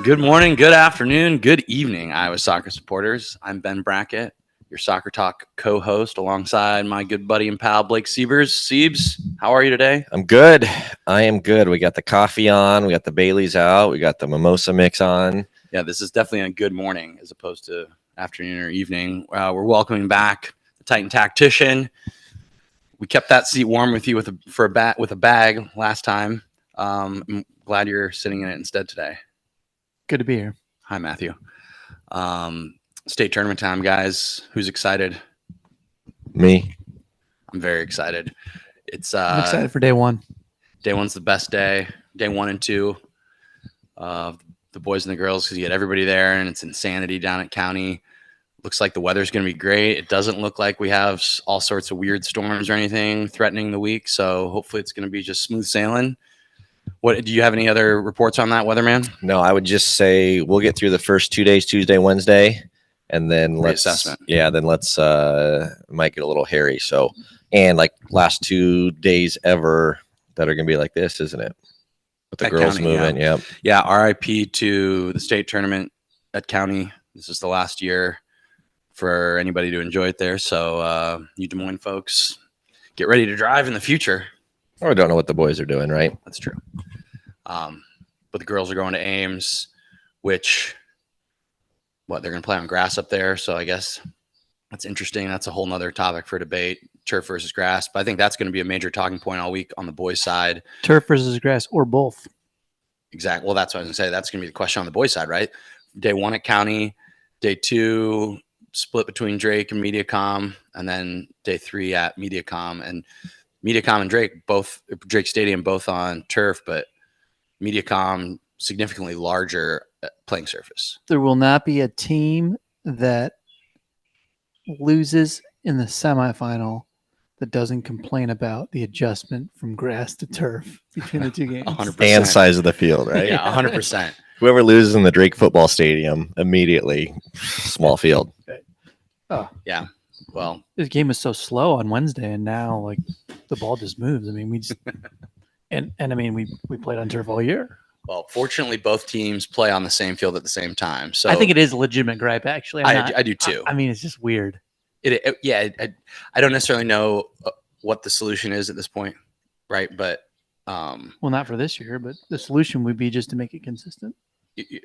Good morning, good afternoon, good evening, Iowa soccer supporters. I'm Ben Brackett, your Soccer Talk co-host, alongside my good buddy and pal Blake Siebers. Siebes, how are you today? I'm good. I am good. We got the coffee on. We got the Baileys out. We got the mimosa mix on. Yeah, this is definitely a good morning as opposed to afternoon or evening. We're welcoming back the Titan Tactician. We kept that seat warm with you with a bag last time. I'm glad you're sitting in it instead today. Good to be here. Hi, Matthew. State tournament time, guys. Who's excited? Me. I'm very excited. I'm excited for day one. Day one's the best day. Day 1 and 2. The boys and the girls, because you get everybody there, and it's insanity down at County. Looks like the weather's going to be great. It doesn't look like we have all sorts of weird storms or anything threatening the week, so hopefully it's going to be just smooth sailing. What do you have any other reports on that, weatherman? No, I would just say we'll get through the first 2 days, Tuesday, Wednesday, and then let's might get a little hairy. So, and like last 2 days ever that are going to be like this, isn't it? With the At girls County, moving, yeah. Yep. Yeah, RIP to the state tournament at County. This is the last year for anybody to enjoy it there. So you Des Moines folks, get ready to drive in the future. Or I don't know what the boys are doing, right? That's true. But the girls are going to Ames, which, they're going to play on grass up there. So I guess that's interesting. That's a whole nother topic for debate, turf versus grass. But I think that's going to be a major talking point all week on the boys' side. Turf versus grass or both. Exactly. Well, that's what I was going to say. That's going to be the question on the boys' side, right? Day 1 at County, day 2 split between Drake and Mediacom, and then day 3 at Mediacom. And Mediacom and Drake Stadium, both on turf, but Mediacom significantly larger playing surface. There will not be a team that loses in the semifinal that doesn't complain about the adjustment from grass to turf between the two games. 100%. And size of the field, right? Yeah, 100%. Whoever loses in the Drake football stadium, immediately small field. Oh, yeah. Well, this game was so slow on Wednesday, and now like the ball just moves. I mean, we just and I mean we played on turf all year. Well, fortunately, both teams play on the same field at the same time. So I think it is a legitimate gripe. Actually, I do too. I mean, it's just weird. I don't necessarily know what the solution is at this point, right? But well, not for this year, but the solution would be just to make it consistent.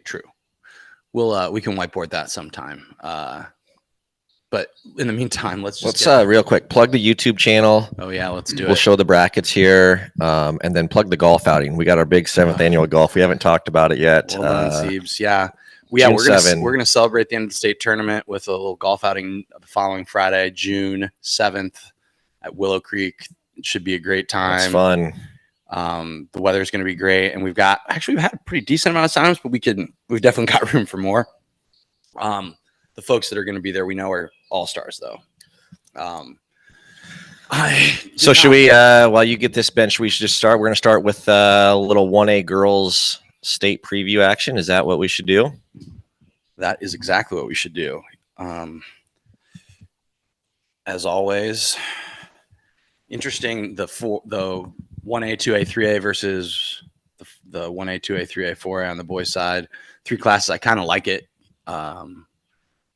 True. We can whiteboard that sometime. But in the meantime, let's real quick plug the YouTube channel. Oh yeah, let's do it. We'll show the brackets here, and then plug the golf outing. We got our big 7th annual golf. We haven't talked about it yet. Well done, Siebes. Yeah. June We're gonna celebrate the end of the state tournament with a little golf outing the following Friday, June 7th at Willow Creek. It should be a great time. It's fun. The weather is going to be great, and we've had a pretty decent amount of signups, but we've definitely got room for more. The folks that are going to be there, we know are all stars, though. So should we? While you get this bench, we should just start. We're going to start with a little 1A girls state preview action. Is that what we should do? That is exactly what we should do. As always, interesting. The 1A, 2A, 3A versus the 1A, 2A, 3A, 4A on the boys' side. 3 classes. I kind of like it.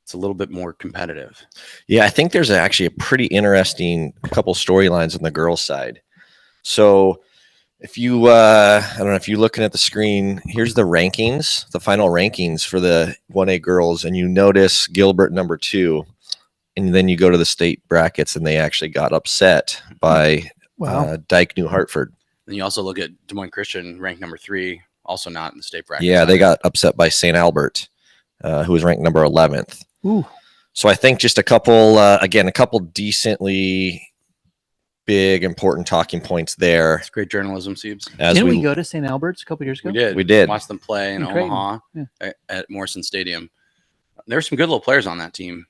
It's a little bit more competitive. Yeah, I think there's actually a pretty interesting couple storylines on the girls' side. So if you, I don't know if you're looking at the screen, here's the rankings, the final rankings for the 1A girls, and you notice Gilbert number 2, and then you go to the state brackets, and they actually got upset by Dyke New Hartford. And you also look at Des Moines Christian, ranked number 3, also not in the state bracket. Yeah, they got upset by St. Albert, who was ranked number 11th. Ooh. So I think just a couple decently big, important talking points there. It's great journalism, Siebes. Didn't we go to St. Albert's a couple years ago? We did. We Watch them play in Omaha at Morrison Stadium. There's some good little players on that team.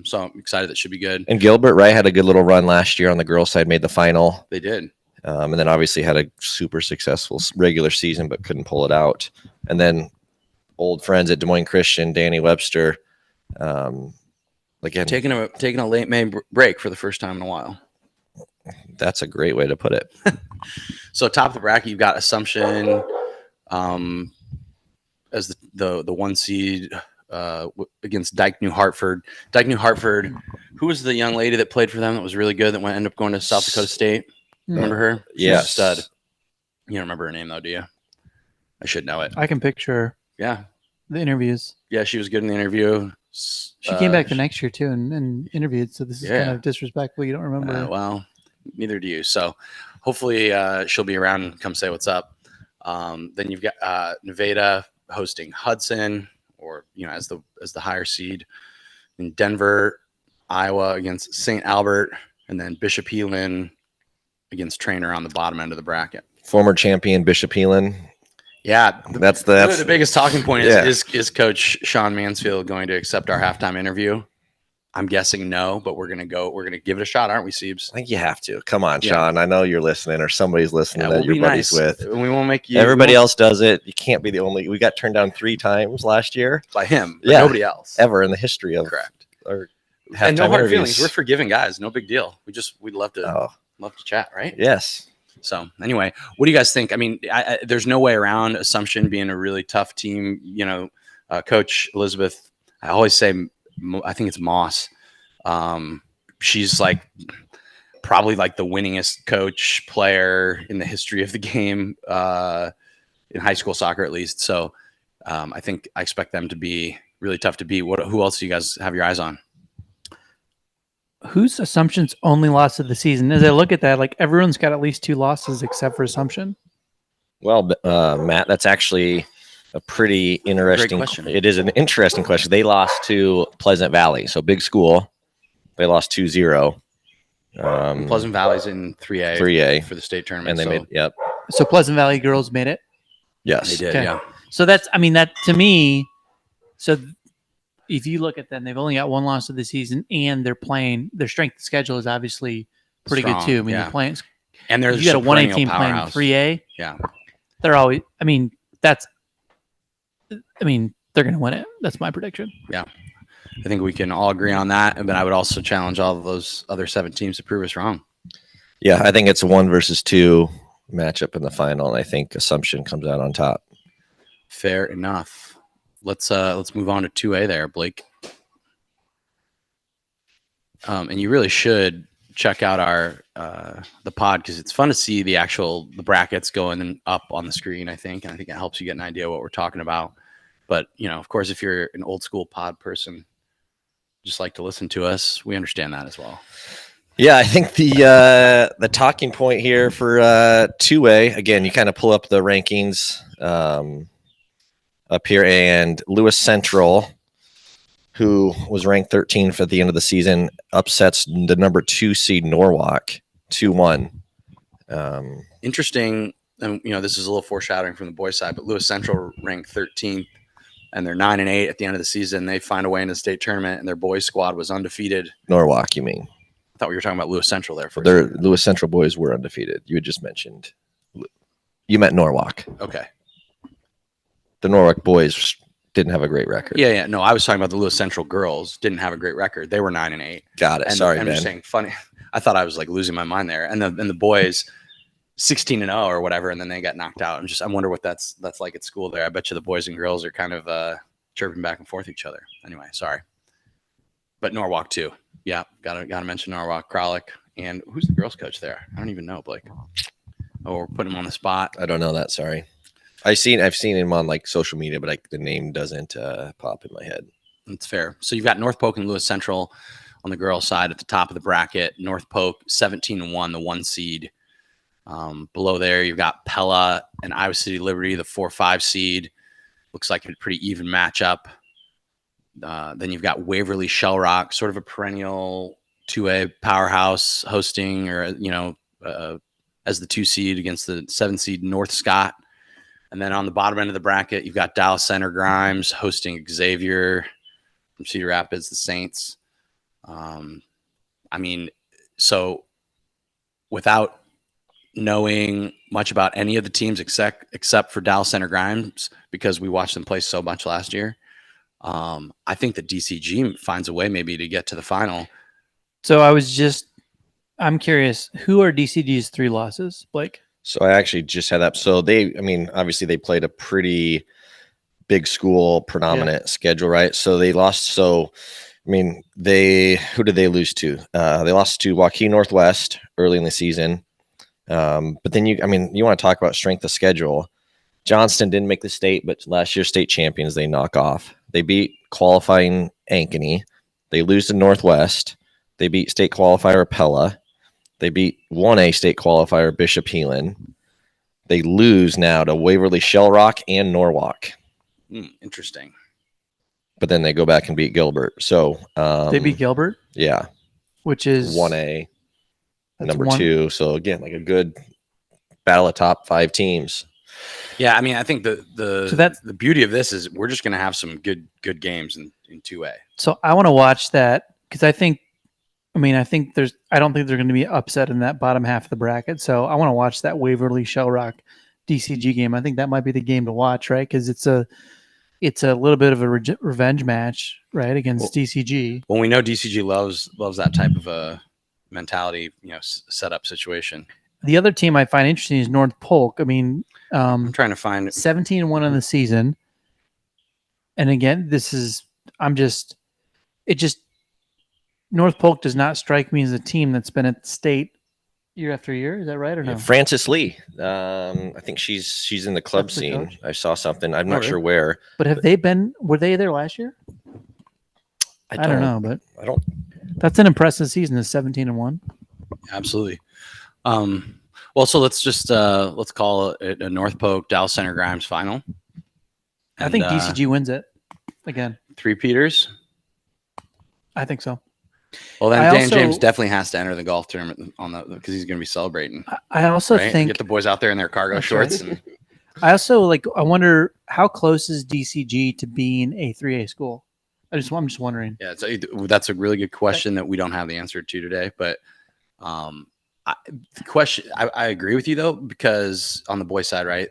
So I'm excited. That should be good. And Gilbert, right, had a good little run last year on the girls' side, made the final. They did. And then obviously had a super successful regular season, but couldn't pull it out. And then old friends at Des Moines Christian, Danny Webster, again, taking a late May break for the first time in a while. That's a great way to put it. So top of the bracket, you've got Assumption, as the one seed against Dyke New Hartford. Dyke New Hartford. Who was the young lady that played for them that was really good that ended up going to South Dakota State? Remember her? She was a Yes. stud. You don't remember her name though, do you? I should know it. I can picture Yeah. the interviews. Yeah, she was good in the interview. She came back the next year too and interviewed. So this is kind of disrespectful. You don't remember. Well, neither do you. So hopefully she'll be around and come say what's up. Then you've got Nevada hosting Hudson, or as the higher seed. In Denver, Iowa against St. Albert, and then Bishop Elin against Trainer on the bottom end of the bracket. Former champion Bishop Elin. Yeah, that's the biggest talking point yeah. is Coach Sean Mansfield going to accept our halftime interview? I'm guessing no, but we're gonna give it a shot, aren't we, Siebes? I think you have to. Come on, Sean. I know you're listening, or somebody's listening that we'll you're buddies nice. with. We won't make you. Everybody else does it. You can't be the only. We got turned down 3 times last year by him. But nobody else ever in the history of correct. Or and no hard interviews. Feelings. We're forgiving guys. No big deal. We'd love to chat, right? Yes. So anyway, what do you guys think? I mean, there's no way around Assumption being a really tough team. Coach Elizabeth, I always say, I think it's Moss. She's like probably like the winningest coach player in the history of the game, in high school soccer at least. So I expect them to be really tough to beat. Who else do you guys have your eyes on? Who's Assumption's only loss of the season? As I look at that, like everyone's got at least 2 losses except for Assumption. Well, Matt, that's actually a pretty interesting question. It is an interesting question. They lost to Pleasant Valley, so big school. They lost 2-0. Pleasant Valley's in 3A. 3A for the state tournament. And they made, yep. So Pleasant Valley girls made it? Yes. They did, yeah. So that to me, so if you look at them, they've only got 1 loss of the season, and their strength of schedule is obviously pretty strong, good too. I mean, they're playing, and there's you got a 1A team playing 3A. Yeah, they're always. I mean, they're going to win it. That's my prediction. Yeah, I think we can all agree on that. But I would also challenge all of those other 7 teams to prove us wrong. Yeah, I think it's a 1 versus 2 matchup in the final, and I think Assumption comes out on top. Fair enough. Let's move on to 2A there, Blake. And you really should check out our the pod, because it's fun to see the brackets going up on the screen, I think it helps you get an idea what we're talking about. But of course, if you're an old school pod person, just like to listen to us, we understand that as well. Yeah, I think the talking point here for 2A, again, you kind of pull up the rankings up here, and Lewis Central, who was ranked 13th at the end of the season, upsets the number 2 seed Norwalk 2-1. Interesting. And this is a little foreshadowing from the boys' side, but Lewis Central ranked 13th, and they're 9-8 at the end of the season. They find a way into the state tournament, and their boys' squad was undefeated. Norwalk, you mean? I thought we were talking about Lewis Central there. Their Lewis Central boys were undefeated. You had just mentioned. You meant Norwalk. Okay. The Norwalk boys didn't have a great record. Yeah. No, I was talking about the Lewis Central girls didn't have a great record. They were 9-8. Got it. And Sorry, I'm Ben. just saying, funny. I thought I was like losing my mind there. And the boys 16-0 or whatever, and then they got knocked out. I wonder what that's like at school there. I bet you the boys and girls are kind of chirping back and forth each other. Anyway, sorry. But Norwalk too. Yeah, gotta mention Norwalk, Kralik, and who's the girls coach there? I don't even know, Blake. Oh, we're putting him on the spot. I don't know that. Sorry. I've seen him on like social media, but the name doesn't pop in my head. That's fair. So you've got North Polk and Lewis Central on the girls' side at the top of the bracket. North Polk 17-1, the 1 seed. Below there, you've got Pella and Iowa City Liberty, the 4-5 seed. Looks like a pretty even matchup. Then you've got Waverly Shell Rock, sort of a perennial 2A powerhouse, hosting as the 2 seed against the 7 seed North Scott. And then on the bottom end of the bracket, you've got Dallas Center Grimes hosting Xavier from Cedar Rapids, the Saints. So without knowing much about any of the teams except for Dallas Center Grimes, because we watched them play so much last year, I think that DCG finds a way maybe to get to the final. So I'm curious, who are DCG's 3 losses, Blake? So I actually just had that. So obviously they played a pretty big school predominant schedule, right? So they lost. So, I mean, who did they lose to? They lost to Joaquin Northwest early in the season. But then you want to talk about strength of schedule. Johnston didn't make the state, but last year's state champions they knock off. They beat qualifying Ankeny. They lose to Northwest. They beat state qualifier Pella. They beat 1A state qualifier Bishop Heelan. They lose now to Waverly Shell Rock and Norwalk. Interesting. But then they go back and beat Gilbert. So They beat Gilbert, yeah, which is 1A, that's number one- 2. So again, like a good battle of top 5 teams. Yeah, I mean, I think So the that's- the beauty of this is we're just going to have some good games in 2A. So I want to watch that because I don't think there's going to be upset in that bottom half of the bracket. So I want to watch that Waverly Shell Rock DCG game. I think that might be the game to watch, right? Because it's a little bit of a revenge match, right, against DCG. Well, we know DCG loves that type of a mentality, setup situation. The other team I find interesting is North Polk. I mean, I'm trying to find 17-1 on the season, and again, North Polk does not strike me as a team that's been at state year after year. Is that right or no? Frances Lee. I think she's in the club That's the scene. coach? I saw something. I'm not really? sure where. But were they there last year? I don't know, but I don't. that's an impressive season. Is 17-1. Absolutely. Well, so let's just let's call it a North Polk Dallas Center Grimes final. I think And, DCG wins it again. 3 Peters. I think so. Well, then I Dan also- James definitely has to enter the golf tournament because he's going to be celebrating. I also Right? think Get the boys out there in their cargo That's shorts. right. And I wonder how close is DCG to being a 3A school. I'm just wondering. yeah, that's a really good question that we don't have the answer to today. But the question, I agree with you though, because on the boys' side, right,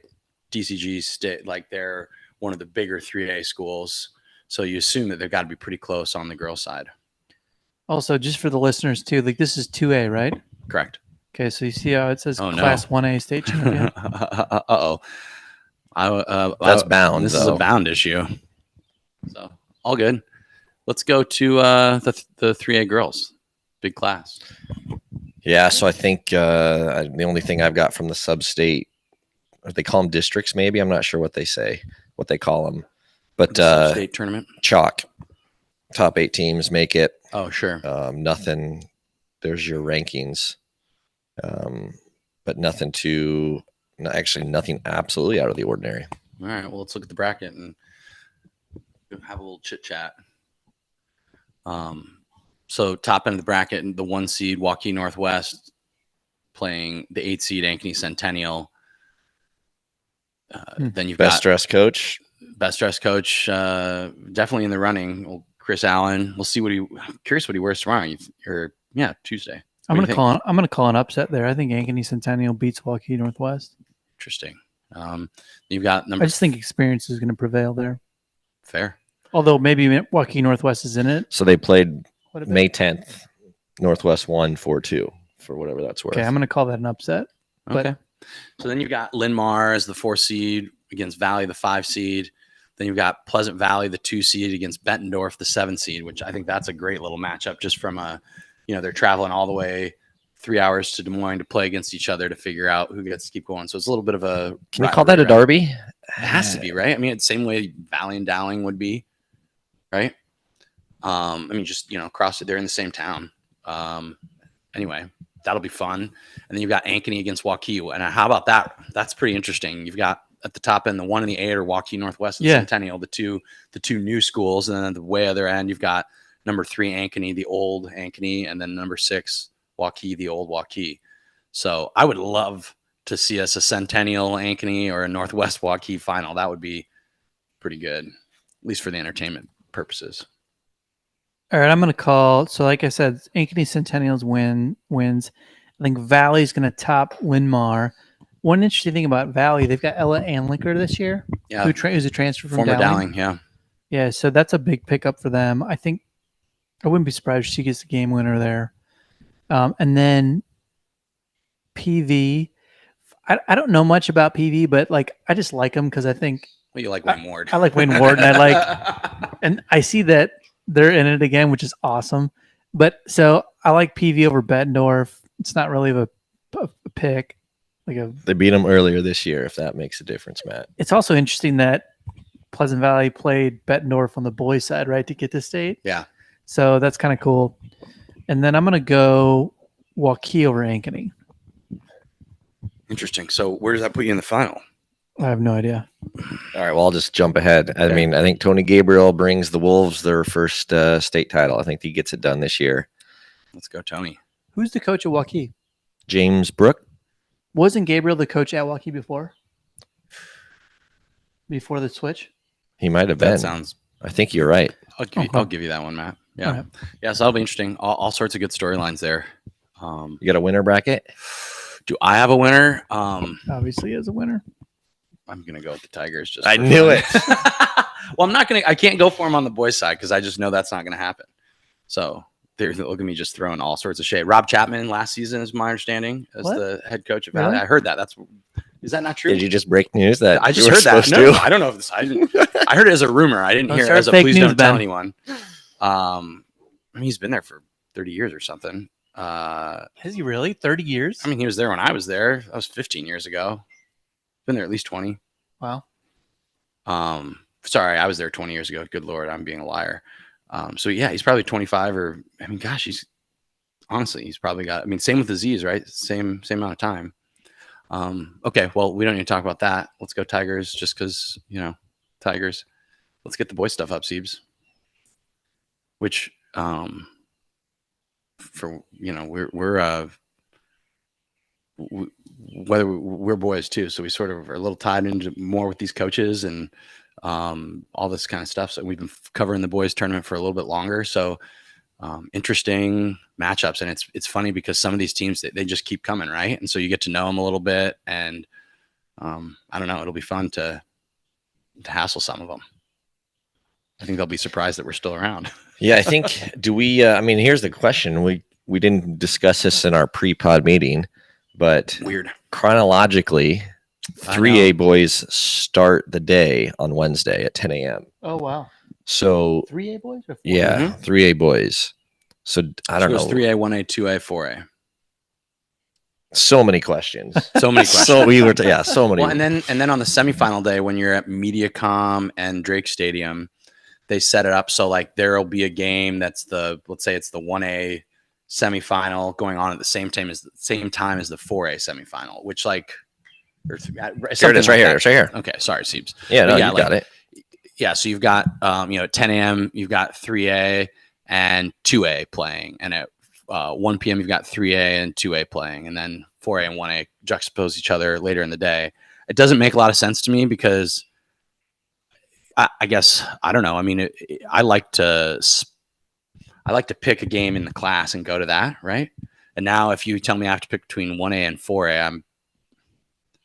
DCG they're one of the bigger 3A schools, so you assume that they've got to be pretty close on the girls' side. Also, just for the listeners too, like this is 2A, right? Correct. Okay, so you see how it says Oh, no. Class 1A state champion. Uh-oh. That's bound, This is though. a bound issue. So all good. Let's go to the 3A girls. Big class. Yeah, so I think the only thing I've got from the sub-state, they call them districts. Maybe I'm not sure what they call them, but State tournament. chalk. Top 8 teams make it. Oh, sure. Nothing. There's your rankings, but nothing absolutely out of the ordinary. All right. Well, let's look at the bracket and have a little chit chat. So top end of the bracket, and the 1 seed Joaquin Northwest playing the 8 seed Ankeny Centennial. Then you've Best got dressed coach. best dressed coach, definitely in the running. Well, Chris Allen. We'll see curious what he wears tomorrow. Tuesday. I'm What do gonna you call. I'm gonna call an upset there. I think Ankeny Centennial beats Joaquin Northwest. Interesting. You've got number I just think experience is gonna prevail there. fair. Although maybe Joaquin Northwest is in it. So they played What a bit. May 10th. Northwest won 4-2 for whatever that's worth. Okay, I'm gonna call that an upset. But- Okay. So then you've got Linn-Mar as the 4 seed against Valley, the 5 seed. Then you've got Pleasant Valley, the 2 seed against Bettendorf, the 7 seed, which I think that's a great little matchup just from they're traveling all the way 3 hours to Des Moines to play against each other to figure out who gets to keep going. So it's a little bit of a Can we call that a rivalry, right? derby? It has to be, right? I mean, it's the same way Valley and Dowling would be, right? Just across it, they're in the same town. Anyway, that'll be fun. And then you've got Ankeny against Waukee. And how about that? That's pretty interesting. You've got at the top end, the 1 and the 8 are Waukee Northwest and Centennial, the two new schools. And then at the way other end, you've got number 3 Ankeny, the old Ankeny, and then number 6 Waukee, the old Waukee. So I would love to see us a Centennial Ankeny or a Northwest Waukee final. That would be pretty good, at least for the entertainment purposes. All right, I'm going to call. So, like I said, Ankeny Centennials wins. I think Valley's going to top Linn-Mar. One interesting thing about Valley, they've got Ella Anlicker this year, Yeah, who's a transfer from former Dowling. Dowling. Yeah, Yeah, so that's a big pickup for them. I think I wouldn't be surprised if she gets the game winner there. And then PV, I don't know much about PV, but I just like them because I think Well, you like Wayne Ward. I like Wayne Ward, and I see that they're in it again, which is awesome. But so I like PV over Bettendorf. It's not really a pick. They beat them earlier this year, if that makes a difference, Matt. It's also interesting that Pleasant Valley played Bettendorf on the boys' side, right, to get to state. Yeah. So that's kind of cool. And then I'm going to go Waukee over Ankeny. Interesting. So where does that put you in the final? I have no idea. All right, well, I'll just jump ahead. I mean, I think Tony Gabriel brings the Wolves their first state title. I think he gets it done this year. Let's go, Tony. Who's the coach at Waukee? James Brook. Wasn't Gabriel the coach at Waukee before? Before the switch? He might have been. That sounds. I think you're right. I'll give you that one, Matt. Yeah. Right. Yeah. So that'll be interesting. All sorts of good storylines there. You got a winner bracket? Do I have a winner? Obviously, as a winner. I'm gonna go with the Tigers. Just I for knew fun. it. Well, I'm not gonna. I can't go for them on the boys' side because I just know that's not gonna happen. So look at me just throwing all sorts of shade. Rob Chapman last season is my understanding as What? the head coach of Valley. Really? I heard that. Is that not true? Did you just break news that I just you were heard that. supposed No, to? I don't know if this. I heard it as a rumor. I didn't Don't hear it start as a fake please news, don't tell Ben. anyone. I mean, he's been there for 30 years or something. Has he really? 30 years? I mean, he was there when I was there. That was 15 years ago. Been there at least 20. Wow. Sorry, I was there 20 years ago. Good Lord, I'm being a liar. So yeah, he's probably 25 or, I mean, gosh, he's probably got, I mean, same with the Z's, right? Same amount of time. Okay. Well, we don't need to talk about that. Let's go Tigers just cause Tigers. Let's get the boy stuff up, Siebes. Which, whether we're boys too, so we sort of are a little tied into more with these coaches and all this kind of stuff. So we've been covering the boys tournament for a little bit longer. So interesting matchups, and it's funny because some of these teams they just keep coming, right? And so you get to know them a little bit, and I don't know, it'll be fun to hassle some of them. I think they'll be surprised that we're still around. Yeah, I think. Do we? I mean, here's the question. We didn't discuss this in our pre-pod meeting, but Weird. Chronologically, 3A boys start the day on Wednesday at 10 a.m. Oh, wow. So 3A boys? Or 4A? yeah, 3A boys. So I don't know. 3A, 1A, 2A, 4A. So many questions. So many questions. So we were, so many. Well, and then on the semifinal day when you're at MediaCom and Drake Stadium, they set it up so like there'll be a game that's let's say it's the 1A semifinal going on at the same time as the 4A semifinal, which like Here it is, right here. It's right here. Okay, sorry, Siebes. Yeah, no, Yeah, you got it. Yeah, so you've got at 10 a.m. you've got 3A and 2A playing, and at 1 p.m. you've got 3A and 2A playing, and then 4A and 1A juxtapose each other later in the day. It doesn't make a lot of sense to me because I guess I don't know. I mean, I like to pick a game in the class and go to that, right? And now if you tell me I have to pick between 1A and 4A, I'm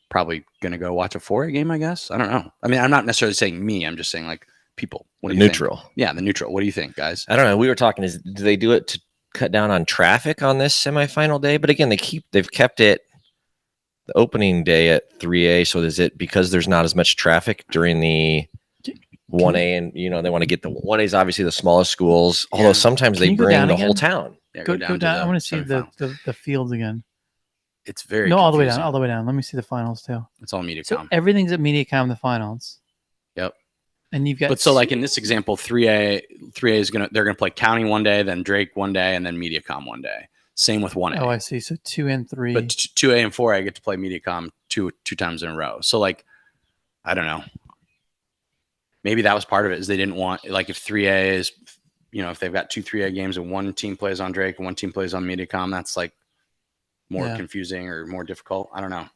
probably going to go watch a 4A game, I guess. I don't know. I mean, I'm not necessarily saying me. I'm just saying like people. What do you Neutral. think? Yeah, the neutral. What do you think, guys? I don't know. We were talking, do they do it to cut down on traffic on this semifinal day? But again, they've kept it the opening day at 3A. So is it because there's not as much traffic during the 1A, and they want to get the 1A is obviously the smallest schools, although sometimes they bring the whole town. Yeah, Go down. I want to see the fields again. It's very all the way confusing. down. All the way down. Let me see the finals too. It's all MediaCom. So everything's at MediaCom, the finals. Yep. And you've got. But so like in this example, 3A is they're gonna play County one day, then Drake one day, and then MediaCom one day. Same with 1A. Oh, I see. So 2 and 3. But 2A and 4A get to play MediaCom two times in a row. So like, I don't know. Maybe that was part of it, is they didn't want, like, if 3A is, if they've got 2 3A games and one team plays on Drake and one team plays on MediaCom, that's like more confusing or more difficult. I don't know.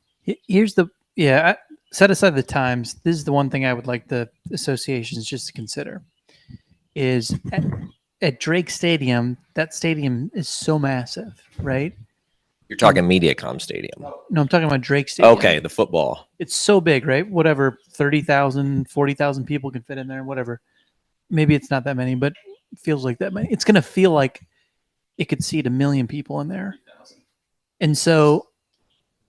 Here's set aside the times. This is the one thing I would like the associations just to consider is at Drake Stadium, that stadium is so massive, right? You're talking MediaCom Stadium. No, I'm talking about Drake Stadium. Okay, the football. It's so big, right? Whatever, 30,000, 40,000 people can fit in there, whatever. Maybe it's not that many, but it feels like that many. It's going to feel like it could seat 1 million people in there. And so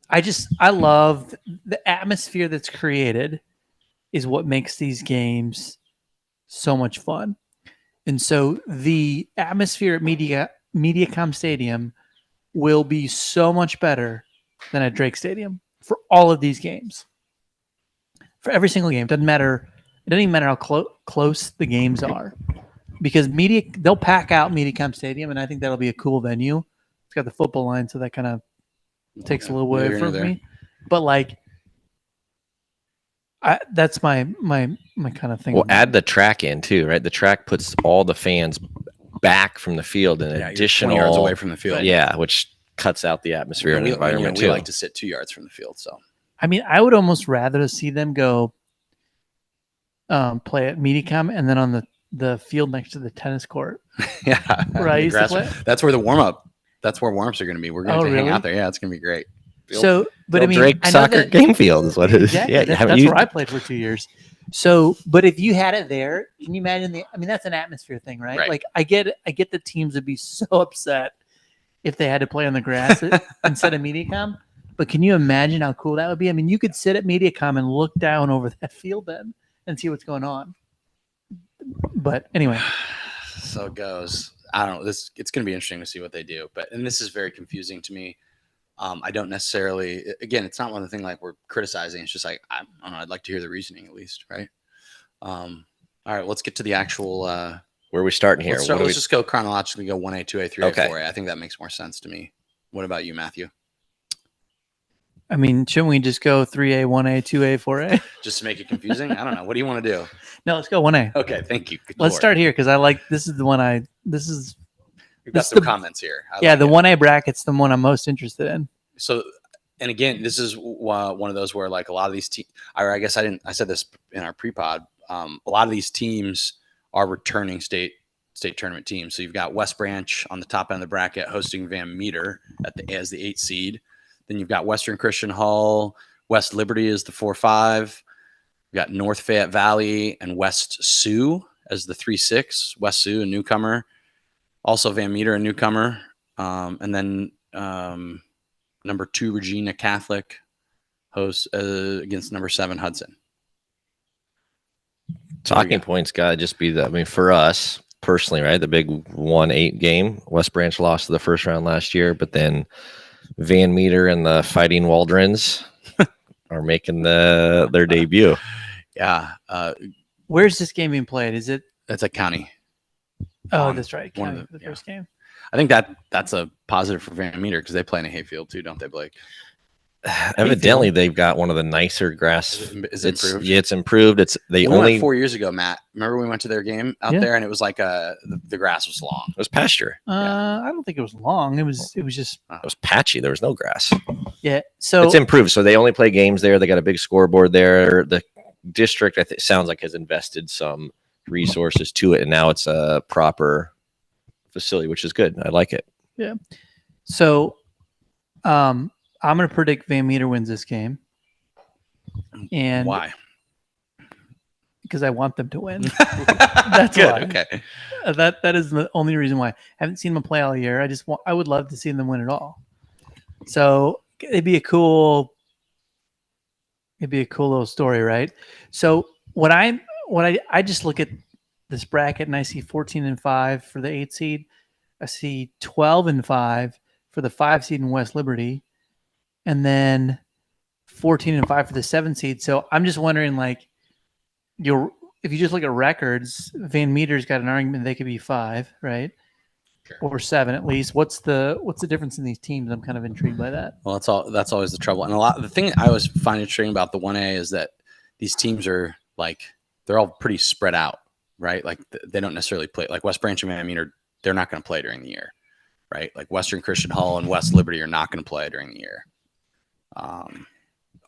I love the atmosphere that's created is what makes these games so much fun. And so the atmosphere at MediaCom Stadium will be so much better than at Drake Stadium for all of these games. For every single game. It doesn't even matter how close the games are. Because they'll pack out MediaCom Stadium, and I think that'll be a cool venue. It's got the football line, so that kind of takes a little away from me. But like, that's my kind of thing. Well, add the track in too, right? The track puts all the fans back from the field and additional 20 yards away from the field. Yeah, which cuts out the atmosphere and environment we too. like to sit 2 yards from the field. So, I mean, I would almost rather see them go play at MediaCom and then on the field next to the tennis court. Yeah, right. That's where the warm up. That's where warm-ups are going to be. We're going to hang out there. Yeah, it's going to be great. So, but I mean, Drake soccer game field is what it is. Exactly. Yeah, that's where I played for 2 years. So, but if you had it there, can you imagine that's an atmosphere thing, right? Like I get the teams would be so upset if they had to play on the grass instead of MediaCom. But can you imagine how cool that would be? I mean, you could sit at MediaCom and look down over that field then and see what's going on. But anyway, so it goes. I don't know. It's going to be interesting to see what they do. And this is very confusing to me. I don't necessarily. Again, it's not one of the things like we're criticizing. It's just like I don't know. I'd like to hear the reasoning at least, right? All right, let's get to the actual. Where are we starting here? Let's just go chronologically. Go 1A, 2A, 3A, 4A. I think that makes more sense to me. What about you, Matthew? I mean, shouldn't we just go 3A, 1A, 2A, 4A? Just to make it confusing? I don't know. What do you want to do? No, let's go 1A. Okay, thank you. Let's start here because I like this is the one We've got some comments here. The 1A bracket's the one I'm most interested in. So, and again, this is one of those where like a lot of these teams, I guess I said this in our pre-pod, a lot of these teams are returning state tournament teams. So you've got West Branch on the top end of the bracket hosting Van Meter as the 8th seed. Then you've got Western Christian Hull, West Liberty is the 4-5. You've got North Fayette Valley and West Sioux as the 3-6. West Sioux, a newcomer. Also Van Meter, a newcomer. And then number 2, Regina Catholic hosts against number 7, Hudson. Talking points got to just be that. I mean, for us personally, right? The big 1-8 game. West Branch lost the first round last year, but then Van Meter and the Fighting Waldrons are making their debut. Yeah. Where's this game being played? Is it? That's a county. Oh, that's right. County for the first game. I think that's a positive for Van Meter because they play in a hayfield too, don't they, Blake? Evidently, they've got one of the nicer grass. Is it improved? Yeah, it's improved. We went 4 years ago, Matt. Remember we went to their game out there, and it was like the grass was long. It was pasture. I don't think it was long. It was just. It was patchy. There was no grass. Yeah, so it's improved. So they only play games there. They got a big scoreboard there. The district, I think, sounds like has invested some resources to it, and now it's a proper facility, which is good. I like it. Yeah. So, I'm going to predict Van Meter wins this game. And why? Because I want them to win. That's good. Why. Okay. That is the only reason why. I haven't seen them play all year. I would love to see them win it all. So it'd be a cool little story, right? So I just look at this bracket and I see 14-5 for the 8 seed. I see 12-5 for the 5 seed in West Liberty. And then 14-5 for the 7 seed. So I'm just wondering, like, if you just look at records, Van Meter's got an argument they could be 5, right? Sure. Or 7 at least. What's the difference in these teams? I'm kind of intrigued by that. Well, that's always the trouble. And the thing I always find interesting about the 1A is that these teams are like they're all pretty spread out, right? Like they don't necessarily play like West Branch and Van Meter. They're not going to play during the year, right? Like Western Christian Hull and West Liberty are not going to play during the year.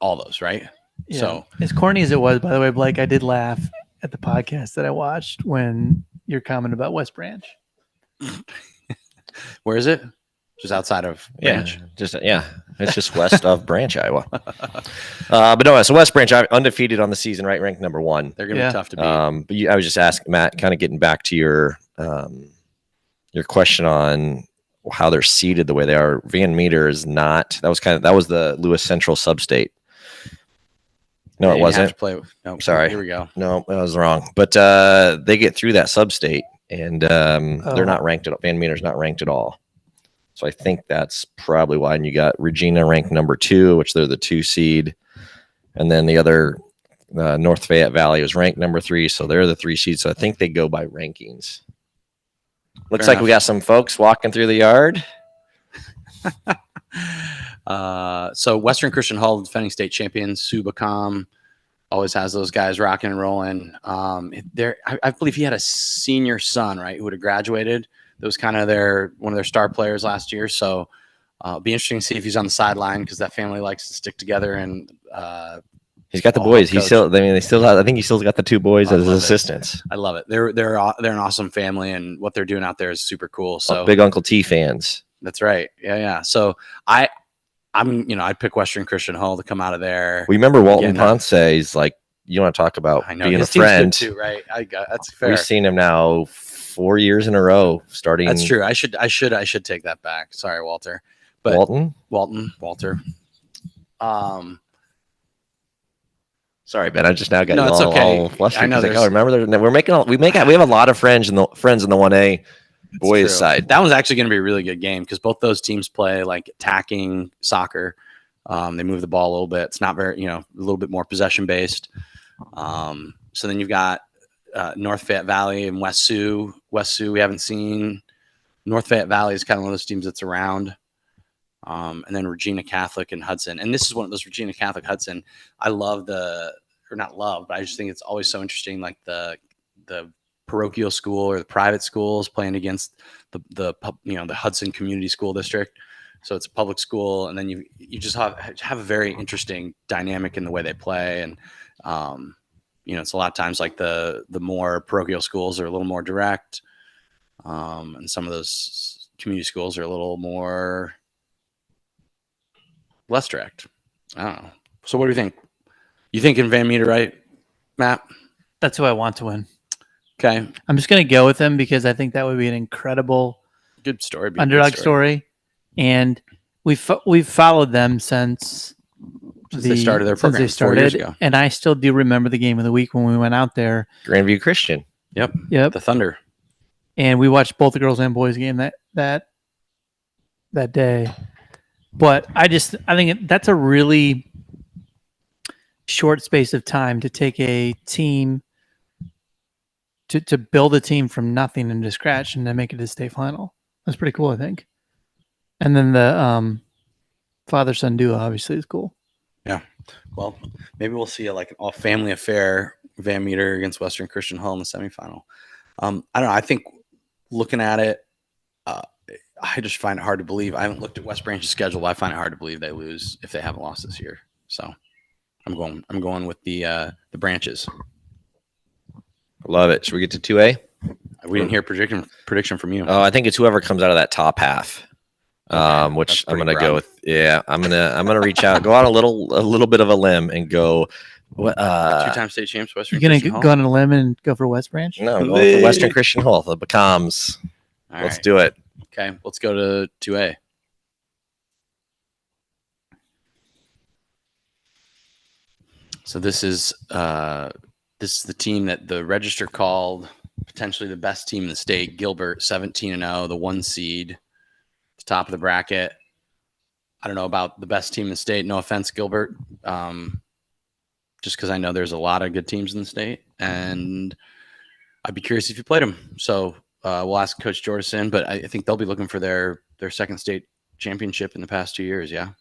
All those, right? Yeah. So as corny as it was, by the way, Blake, I did laugh at the podcast that I watched when your comment about West Branch. Where is it? Just outside of Branch. It's just west of Branch, Iowa. But no, so West Branch undefeated on the season, right? Ranked number 1. They're going to be tough to beat. But I was just asking Matt, kind of getting back to your question on how they're seated the way they are. Van Meter is not. That was the Lewis Central sub-state. No, They it didn't have wasn't. to play. No, Sorry. Here we go. No, I was wrong. But they get through that sub-state, and they're not ranked at all. Van Meter's not ranked at all. So I think that's probably why. And you got Regina ranked number 2, which they're the 2 seed. And then the other North Fayette Valley was ranked number 3, so they're the 3 seed. So I think they go by rankings. Looks Fair like we enough. got some folks walking through the yard. So Western Christian Hull, defending state champions, Subacom, always has those guys rocking and rolling. I believe he had a senior son, right, who would have graduated. That was kind of one of their star players last year. So be interesting to see if he's on the sideline because that family likes to stick together. And he's got the I'll boys. help He's still. I mean, they still have. I think he still got the 2 boys I as his love it. assistants. I love it. They're an awesome family, and what they're doing out there is super cool. So Big Uncle T fans. that's right. Yeah. So I'd pick Western Christian Hull to come out of there. We remember Walton Again, Ponce. He's like, you want to talk about I know being a his team's good friend too, right? That's fair. We've seen him now 4 years in a row. Starting. That's true. I should take that back. Sorry, Walter. But Walter. Sorry, Ben. I just now got No, you it's okay. all flustered. I know. Like, remember, we have a lot of friends in the 1A boys true. side. That one's actually going to be a really good game because both those teams play like attacking soccer. They move the ball a little bit. It's not very, a little bit more possession based. So then you've got North Fayette Valley and West Sioux. West Sioux we haven't seen. North Fayette Valley is kind of one of those teams that's around. And then Regina Catholic and Hudson. And this is one of those Regina Catholic Hudson. I love not love, but I just think it's always so interesting. Like the parochial school or the private schools playing against the Hudson Community School District. So it's a public school. And then you just have a very interesting dynamic in the way they play. And, it's a lot of times like the more parochial schools are a little more direct. And some of those community schools are a little more less direct. I don't know. So what do you think? You thinking Van Meter, right, Matt? That's who I want to win. Okay. I'm just going to go with him because I think that would be an incredible good story. Underdog story. And we've followed them since they started their program 4 years ago. And I still do remember the game of the week when we went out there. Grandview Christian. Yep. The Thunder. And we watched both the girls and boys game that day. But I think that's a really short space of time to take a team to build a team from nothing and to scratch and to make it to state final. That's pretty cool, I think. And then the father-son duo obviously is cool. Yeah. Well, maybe we'll see an all family affair, Van Meter against Western Christian Hull in the semifinal. I don't know. I think looking at it, I just find it hard to believe. I haven't looked at West Branch's schedule, but I find it hard to believe they lose if they haven't lost this year. So I'm going with the Branches. Love it. Should we get to 2A? We didn't hear prediction from you. Oh, I think it's whoever comes out of that top half. Okay, which I'm gonna go with. Yeah, I'm gonna reach out, go on a little bit of a limb, and go. Two-time state champs, Western. You're gonna go on a limb and go for West Branch? No, I'm going for Western Christian Hull. The Becomes. Let's do it. Okay, let's go to 2A. So this is the team that the Register called potentially the best team in the state. Gilbert, 17-0, the 1 seed, the top of the bracket. I don't know about the best team in the state. No offense, Gilbert. Just because I know there's a lot of good teams in the state, and I'd be curious if you played them. So we'll ask Coach Jordison, but I think they'll be looking for their second state championship in the past 2 years. Yeah.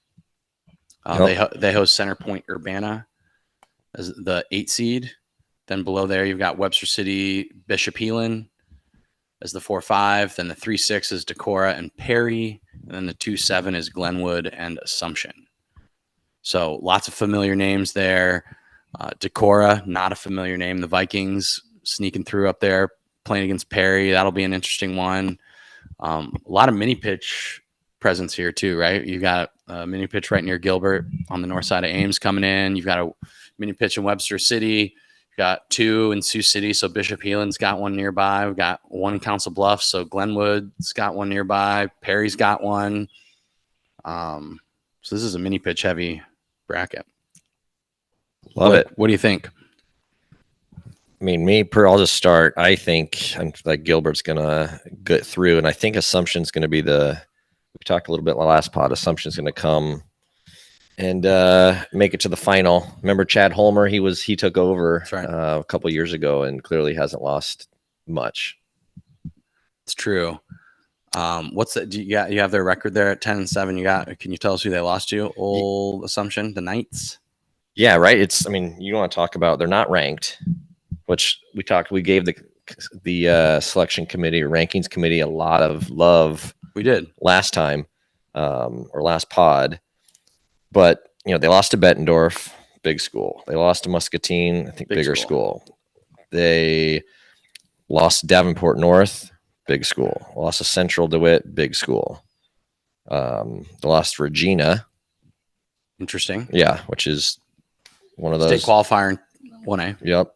They host Center Point Urbana as the 8 seed. Then below there, you've got Webster City, Bishop Heelan as the 4-5. Then the 3-6 is Decorah and Perry. And then the 2-7 is Glenwood and Assumption. So lots of familiar names there. Decorah, not a familiar name. The Vikings sneaking through up there, playing against Perry. That'll be an interesting one. A lot of mini pitch presence here too, right? You've got a mini pitch right near Gilbert on the north side of Ames coming in. You've got a mini pitch in Webster City. You've got 2 in Sioux City. So Bishop Heelan's got one nearby. We've got 1 in Council Bluffs. So Glenwood's got one nearby. Perry's got one. So this is a mini pitch heavy bracket. Love it. What do you think? I mean, I'll just start. I think like Gilbert's gonna get through, and I think Assumption's gonna be we talked a little bit in the last pod. Assumption's gonna come and make it to the final. Remember Chad Holmer? He took over That's right. a couple years ago and clearly hasn't lost much. It's true. What's that? You have their record there at 10-7. Can you tell us who they lost to? Old Assumption, the Knights. Yeah, right. I mean, you want to talk about they're not ranked, which we gave the selection committee or rankings committee a lot of love. We did last time or last pod, but they lost to Bettendorf, big school. They lost to Muscatine, I think bigger school. They lost to Davenport North, big school. Lost to Central DeWitt, big school. They lost to Regina. Interesting. Yeah, which is one of those state qualifier 1A. Yep.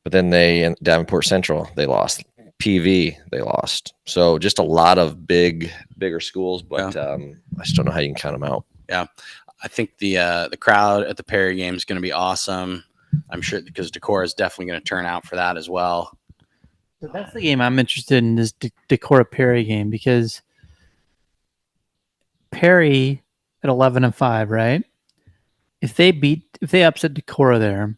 But then in Davenport Central, they lost. PV, they lost. So just a lot of bigger schools, but I just don't know how you can count them out. Yeah. I think the crowd at the Perry game is going to be awesome. I'm sure because Decorah is definitely going to turn out for that as well. So that's the game I'm interested in, this Decorah Perry game, because Perry at 11-5, right? If they upset Decorah there,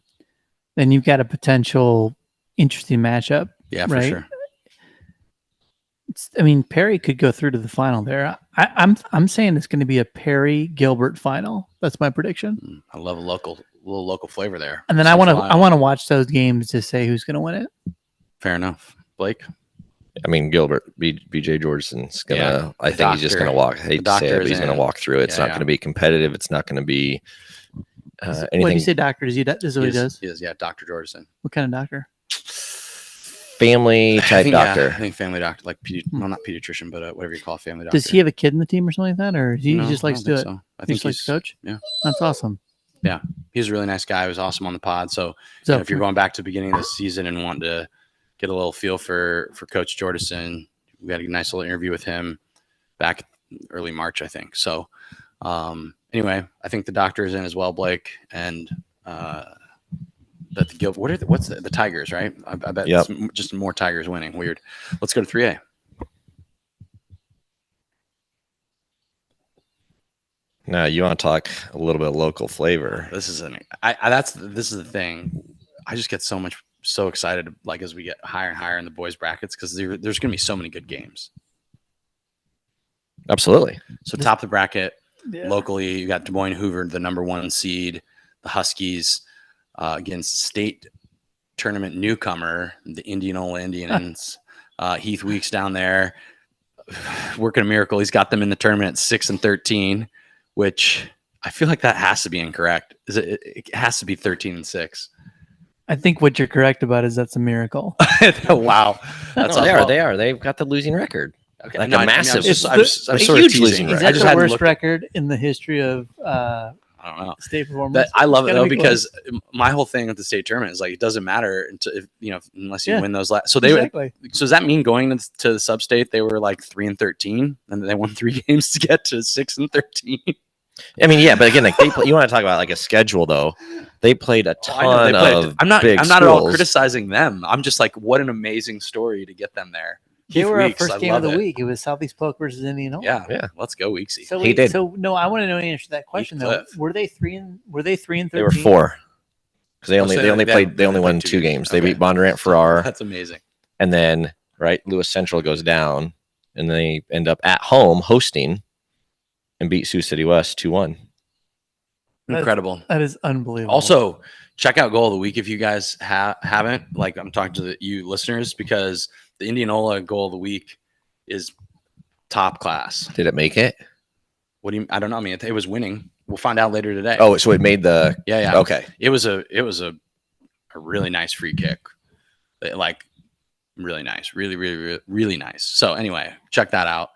then you've got a potential interesting matchup. Yeah, right? for sure. Perry could go through to the final there. I'm saying it's going to be a Perry Gilbert final. That's my prediction. I love a little local flavor there. And then I want to watch those games to say who's going to win it. Fair enough, Blake. I mean, Gilbert, BJ Georgeson's gonna. Yeah, I think he's just gonna walk. I hate to say it, but he's gonna walk through it. It's not gonna be competitive. It's not gonna be anything. What do you say, doctor? This is what he does? He is, yeah, Dr. Georgeson. What kind of doctor? Family type doctor. Yeah, I think family doctor, like not pediatrician, but whatever you call a family doctor. Does he have a kid in the team or something like that, or he just likes to do it? So. I He think just likes to coach. Yeah, that's awesome. Yeah, he's a really nice guy. He was awesome on the pod. So if you're going back to the beginning of the season and want to get a little feel for Coach Jordison, we had a nice little interview with him back early March, I think. So anyway, I think the doctor is in as well, Blake, and that the Gilbert. What's the Tigers, right? I bet it's just more Tigers winning. Weird. Let's go to 3A. Now you want to talk a little bit of local flavor. This is the thing. I just get so excited, like as we get higher and higher in the boys brackets, because there's going to be so many good games. Absolutely. So top of the bracket locally, you got Des Moines Hoover, the number 1 seed, the Huskies against state tournament newcomer, the Indianola Indians. Heath Weeks down there working a miracle. He's got them in the tournament at 6-13, which I feel like that has to be incorrect. It has to be 13-6. I think what you're correct about is that's a miracle. Wow. That's they are. They've got the losing record. Okay. Like a massive. I'm sort of teasing. Is that the worst record in the history of I don't know. State performance? I love it though, because my whole thing with the state tournament is like it doesn't matter unless you win those last. So So does that mean going to the sub-state they were like 3-13 and they won 3 games to get to 6-13? I mean, yeah, but again, like you want to talk about like a schedule though. They played a ton of. I'm not big at all schools. criticizing them. I'm just like, what an amazing story to get them there. They were our first game of the week. It was Southeast Polk versus Indianola. Yeah. Let's go, Weeksy. So he did. So no, I want to know the answer to that question though. Were they 3-13? They were 4 because they only won 2 games. They beat Bondurant Farrar. That's amazing. And then Lewis Central goes down, and they end up at home hosting, and beat Sioux City West 2-1. Incredible. That is unbelievable. Also, check out Goal of the Week if you guys haven't. Like, I'm talking to you listeners, because the Indianola Goal of the Week is top class. Did it make it? What do you? I don't know. I mean, it was winning. We'll find out later today. Oh, so it made the. Yeah. Okay. It was a really nice free kick. Like, really nice. Really, really, really, really nice. So anyway, check that out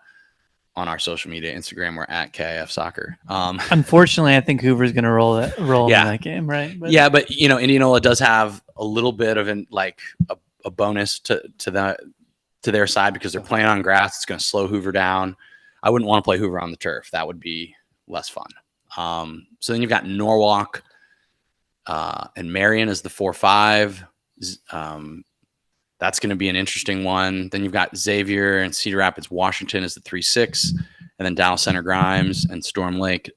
on our social media. Instagram, we're at KIF Soccer. Unfortunately, I think Hoover's going to roll in that game, right? But Indianola does have a little bit of a bonus to their side because they're playing on grass. It's going to slow Hoover down. I wouldn't want to play Hoover on the turf. That would be less fun. So then you've got Norwalk And Marion is the 4-5. That's going to be an interesting one. Then you've got Xavier and Cedar Rapids, Washington as the 3-6, and then Dallas Center Grimes and Storm Lake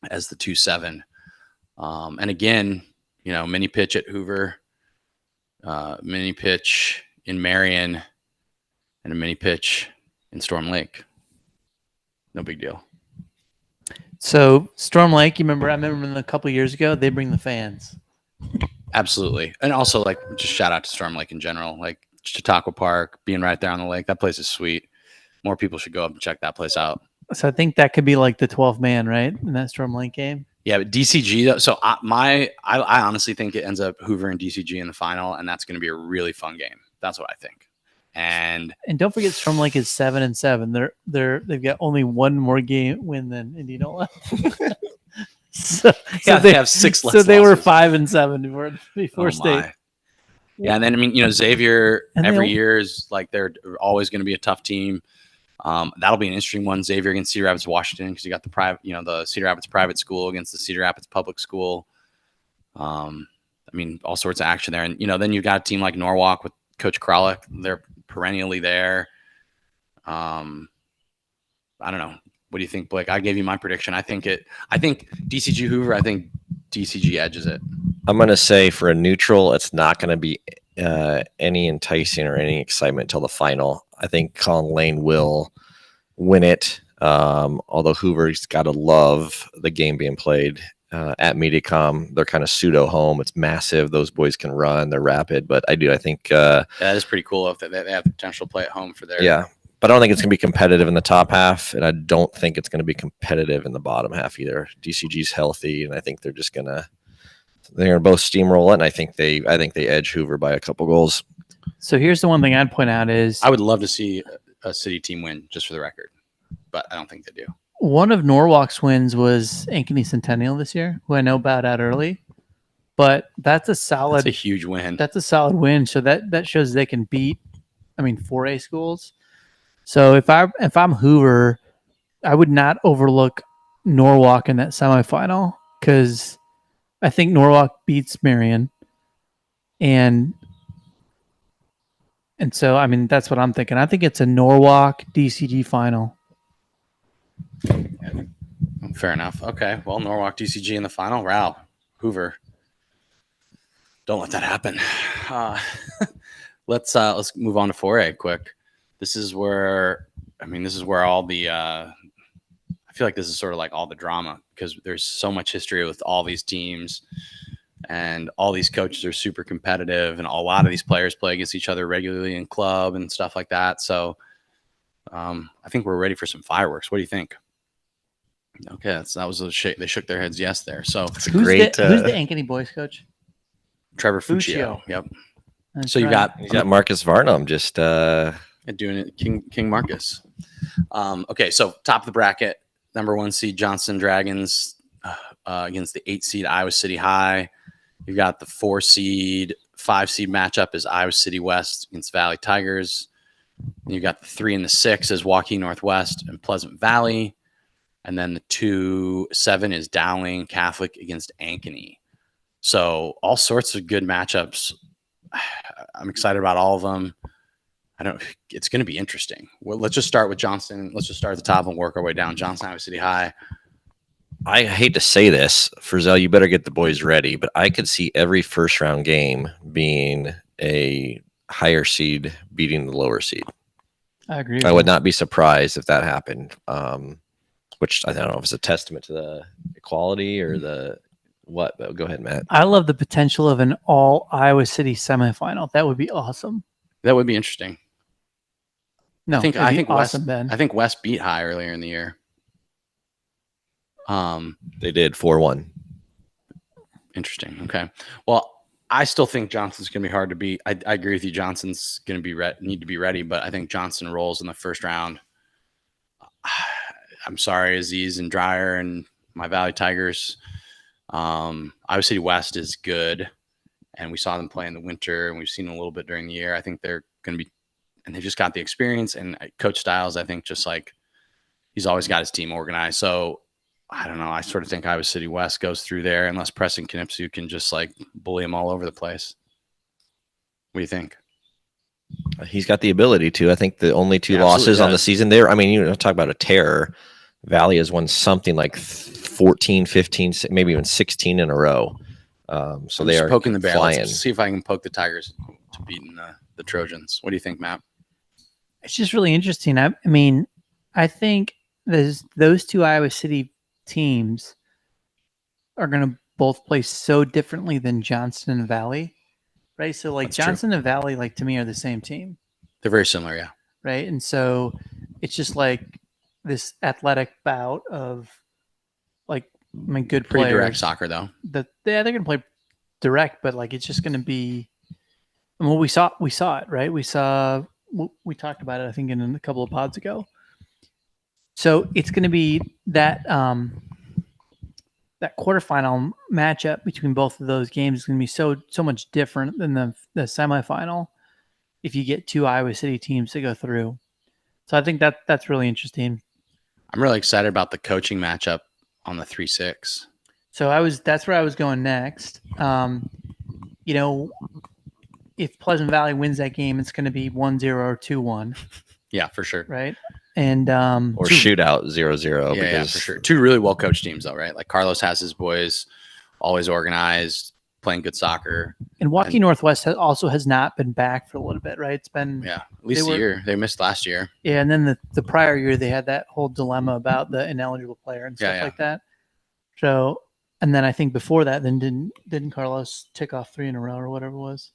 as the 2-7. And again, mini pitch at Hoover, mini pitch in Marion, and a mini pitch in Storm Lake. No big deal. So Storm Lake, I remember them a couple of years ago. They bring the fans. Absolutely. And also, just shout out to Storm Lake in general. Chautauqua Park, being right there on the lake. That place is sweet. More people should go up and check that place out. So I think that could be like the 12th man, right? In that Storm Lake game. Yeah, but DCG, though. So I honestly think it ends up Hoover and DCG in the final, and that's going to be a really fun game. That's what I think. And don't forget, Storm Lake is 7-7. They've got only one more game win than Indianola. they have 6 less. So they were 5-7 before state. My. Yeah, and then Xavier every year is they're always going to be a tough team. That'll be an interesting one. Xavier against Cedar Rapids, Washington, because you got the Cedar Rapids private school against the Cedar Rapids public school. All sorts of action there, and then you've got a team like Norwalk with Coach Kralik. They're perennially there. I don't know. What do you think, Blake? I gave you my prediction. I think DCG Hoover. I think DCG edges it. I'm going to say for a neutral, it's not going to be any enticing or any excitement until the final. I think Colin Lane will win it. Although Hoover's got to love the game being played at MediaCom. They're kind of pseudo home. It's massive. Those boys can run. They're rapid. But I think that is pretty cool if they have the potential to play at home for their. Yeah. But I don't think it's going to be competitive in the top half, and I don't think it's going to be competitive in the bottom half either. DCG's healthy, and I think they're gonna both steamroll it. And I think they edge Hoover by a couple goals. So here's the one thing I'd point out is I would love to see a city team win, just for the record, but I don't think they do. One of Norwalk's wins was Ankeny Centennial this year, who I know bowed out early, but that's a huge win. That's a solid win. So that shows they can beat, 4A schools. So if I'm Hoover, I would not overlook Norwalk in that semifinal, because I think Norwalk beats Marion, and so that's what I'm thinking. I think it's a Norwalk DCG final. Fair enough. Okay, well, Norwalk DCG in the final. Wow, Hoover, don't let that happen. Let's move on to 4A quick. This is where all the I feel like this is sort of like all the drama, because there's so much history with all these teams, and all these coaches are super competitive, and a lot of these players play against each other regularly in club and stuff like that. So I think we're ready for some fireworks. What do you think? Okay, that was a shake. They shook their heads yes there. So it's who's the Ankeny boys coach? Trevor Fuccio. Yep. That's so you right. got Marcus Varnum just doing it, King Marcus. Okay, so top of the bracket, number 1 seed Johnston Dragons against the 8 seed Iowa City High. You've got the 4 seed, 5 seed matchup is Iowa City West against Valley Tigers. And you got the 3 and the 6 is Waukee Northwest and Pleasant Valley. And then the 2-7 is Dowling Catholic against Ankeny. So all sorts of good matchups. I'm excited about all of them. It's going to be interesting. Well, let's just start with Johnston. Let's just start at the top and work our way down. Johnston, Iowa City High. I hate to say this, Frizzell, you better get the boys ready, but I could see every first round game being a higher seed beating the lower seed. I agree. I would not be surprised if that happened. Which I don't know if it's a testament to the equality or the what. But go ahead, Matt. I love the potential of an all Iowa City semifinal. That would be awesome. That would be interesting. No, I think awesome, West. Ben. I think West beat High earlier in the year. They did 4-1. Interesting. Okay. Well, I still think Johnston's going to be hard to beat. I agree with you. Johnston's going to need to be ready, but I think Johnston rolls in the first round. I'm sorry, Aziz and Dreyer and my Valley Tigers. Iowa City West is good, and we saw them play in the winter, and we've seen them a little bit during the year. I think they're going to be, and they've just got the experience. And Coach Styles, I think, just like he's always got his team organized. So I don't know. I sort of think Iowa City West goes through there unless Preston Knipsu can just like bully them all over the place. What do you think? He's got the ability to. I think the only two Yeah, absolutely losses on the does. season there, I mean, talk about a terror. Valley has won something like 14, 15, maybe even 16 in a row. So I'm they just are poking the bear. flying. Let's see if I can poke the Tigers to beating the Trojans. What do you think, Matt? It's just really interesting. I mean, I think those two Iowa City teams are going to both play so differently than Johnston and Valley, right? So like That's true. Johnston and Valley, like to me, are the same team, They're very similar, yeah. right? And so it's just like this athletic bout of like, I mean, good Pretty players. direct soccer, though. They're going to play direct, but like it's just going to be. I mean, we saw it, right? We talked about it, I think, in a couple of pods ago. So it's going to be that that quarterfinal matchup between both of those games is going to be so much different than the semifinal if you get two Iowa City teams to go through. So I think that's really interesting. I'm really excited about the coaching matchup on the 3-6. So that's where I was going next. You know, if Pleasant Valley wins that game, it's going to be 1-0 or 2-1. Yeah, for sure. Right. And or shootout 0-0. Yeah, for sure. Two really well coached teams, though, right? Like Carlos has his boys, always organized, playing good soccer. And Waukee Northwest also has not been back for a little bit, right? It's been at least a year. They missed last year. Yeah, and then the prior year they had that whole dilemma about the ineligible player and stuff like that. So, and then I think before that, then didn't Carlos tick off 3 in a row or whatever it was?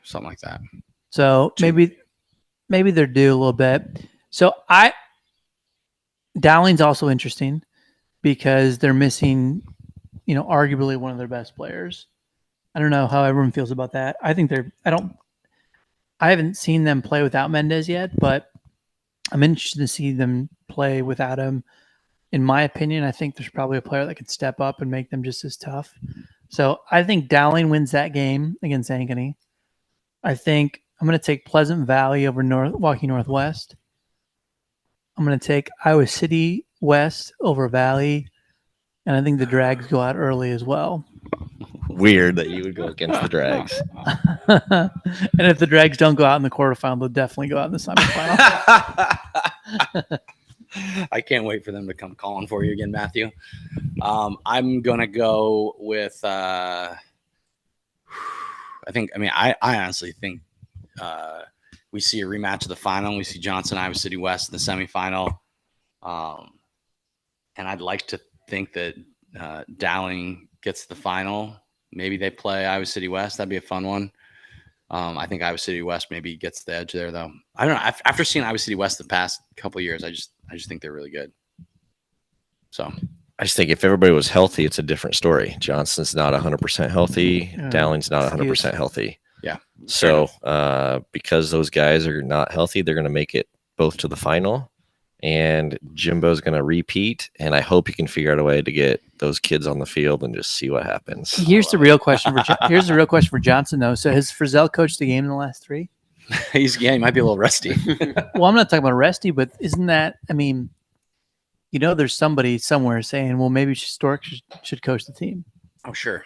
Something like that. So maybe they're due a little bit. So Dowling's also interesting because they're missing, arguably one of their best players. I don't know how everyone feels about that. I think I haven't seen them play without Mendez yet, but I'm interested to see them play without him. In my opinion, I think there's probably a player that could step up and make them just as tough. So I think Dowling wins that game against Ankeny. I think I'm going to take Pleasant Valley over Waukee Northwest. I'm going to take Iowa City West over Valley. And I think the Drags go out early as well. Weird that you would go against the Drags. And if the Drags don't go out in the quarterfinal, they'll definitely go out in the semifinal. I can't wait for them to come calling for you again, Matthew. I'm going to go with I honestly think we see a rematch of the final. We see Johnson, Iowa City West in the semifinal. And I'd like to think that Dowling gets the final. Maybe they play Iowa City West. That'd be a fun one. I think Iowa City West maybe gets the edge there, though. I don't know. After seeing Iowa City West the past couple of years, I just think they're really good. So I just think if everybody was healthy, it's a different story. Johnson's not 100% healthy. Dowling's not 100% healthy. Yeah. So because those guys are not healthy, they're going to make it both to the final. And Jimbo's going to repeat. And I hope he can figure out a way to get those kids on the field and just see what happens. Here's the real question for Johnson, though. So has Frizzell coached the game in the last 3? He might be a little rusty. Well, I'm not talking about rusty, but isn't that? I mean, there's somebody somewhere saying, well, maybe Stork should coach the team. Oh, sure.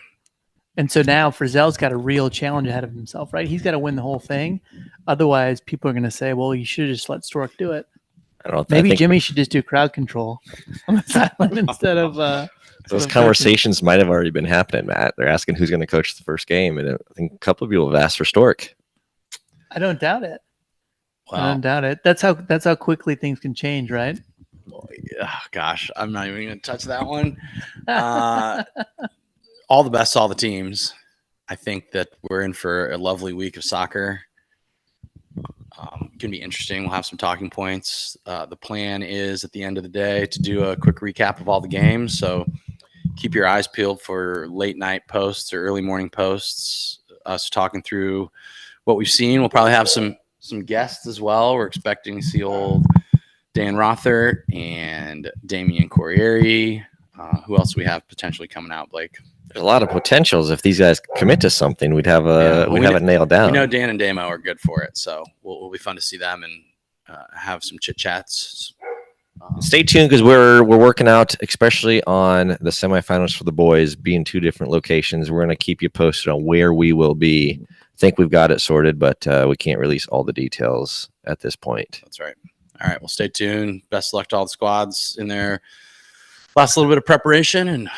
And so now Frizzell's got a real challenge ahead of himself, right? He's got to win the whole thing. Otherwise, people are going to say, well, you should have just let Stork do it. I don't know. Maybe Jimmy should just do crowd control on the sideline instead of. Those conversations might have already been happening, Matt. They're asking who's going to coach the first game, and I think a couple of people have asked for Stork. I don't doubt it. Wow. I don't doubt it. That's how quickly things can change, right? Oh, gosh, I'm not even going to touch that one. All the best to all the teams. I think that we're in for a lovely week of soccer. Can be interesting. We'll have some talking points. The plan is at the end of the day to do a quick recap of all the games. So keep your eyes peeled for late night posts or early morning posts. Us talking through what we've seen. We'll probably have some guests as well. We're expecting to see old Dan Rothert and Damian Corriere. Who else do we have potentially coming out, Blake? There's a lot of potentials. If these guys commit to something, we'd have it nailed down. We know Dan and Damo are good for it, so we'll be fun to see them and have some chit chats. Stay tuned because we're working out, especially on the semifinals for the boys, being 2 different locations. We're going to keep you posted on where we will be. I think we've got it sorted, but we can't release all the details at this point. That's right. All right. Well, stay tuned. Best of luck to all the squads in there. Last little bit of preparation, and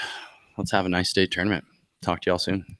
let's have a nice state tournament. Talk to y'all soon.